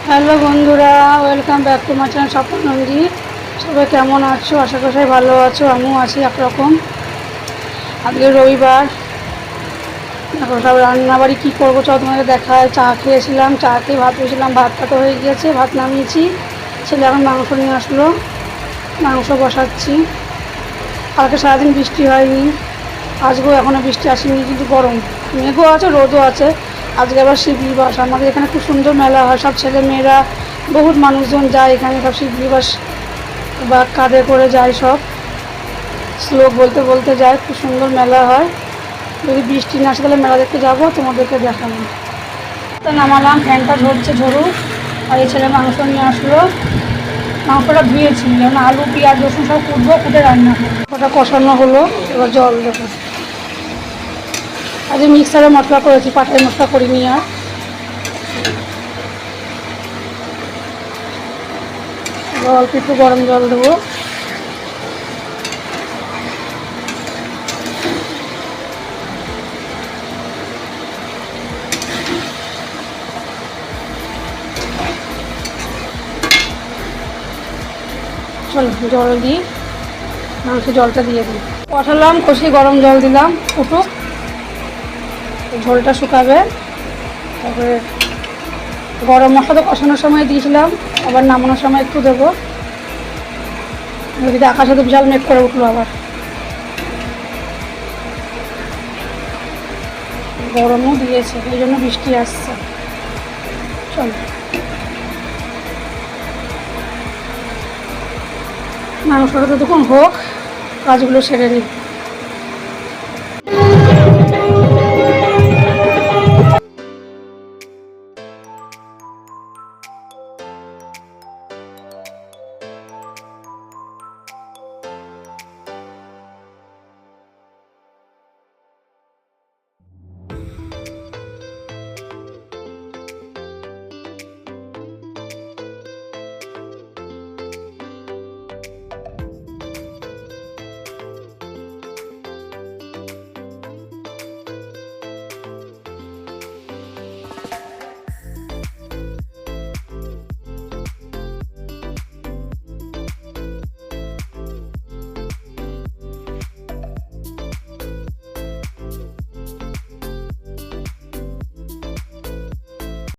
Hello বন্ধুরা, welcome back to my channel স্বপ্ন নন্দী। সবাই কেমন আছো? আশা করি সবাই ভালো আছো, আমিও আছি একরকম। আজকে রবিবার, এখন সব রান্নাবাড়ি কী করবো চল তোমাকে দেখায়। চা খেয়েছিলাম, চা খেয়ে ভাত বসেছিলাম, ভাতটা তো হয়ে গিয়েছে, ভাত নামিয়েছি। ছেলে এখন মাংস নিয়ে আসলো, মাংস বসাচ্ছি। কালকে সারাদিন বৃষ্টি হয়নি, আজকেও এখনও বৃষ্টি আসেনি, কিন্তু গরম, মেঘও আছে রোদও আছে। আজকে আবার শিবলি বাস, আমাদের এখানে খুব সুন্দর মেলা হয়, সব ছেলে মেয়েরা বহুত মানুষজন যায় এখানে, সব শিবলি বাস বা কাঁধে করে যায়, সব শ্লোক বলতে বলতে যায়, খুব সুন্দর মেলা হয়। যদি বৃষ্টি না আসে তাহলে মেলা দেখতে যাবো, তোমাদেরকে দেখাবো। তো নামালাম, ফ্যানটা ঝরছে ঝরুক। আর এই ছেলে মাংস নিয়ে আসলো, মাংসটা ধুয়েছি, যেমন আলু পেঁয়াজ রসুন সব কুটবো, কুটে রান্না করবো। ওটা কষানো হলো, এবার জল দেবো। আজ মিক্সারে মশলা করেছি, পাটায় মশলা করিনি। আর অল্প একটু গরম জল দেবো। চলো জল দিই, মাংস জলটা দিয়ে দিই। কষালাম, কষিয়ে গরম জল দিলাম, ফুটুক, ঝোলটা শুকাবে। তারপরে গরম মশলা তো কষানোর সময় দিয়েছিলাম, আবার নামানোর সময় একটু দেবো। যদি আকাশে তো বিশাল মেঘ করে উঠলো, আবার গরমও দিয়েছে, এই জন্য বৃষ্টি আসছে। চলো মাংসটা তো তখন হোক, কাজগুলো সেরে নিই।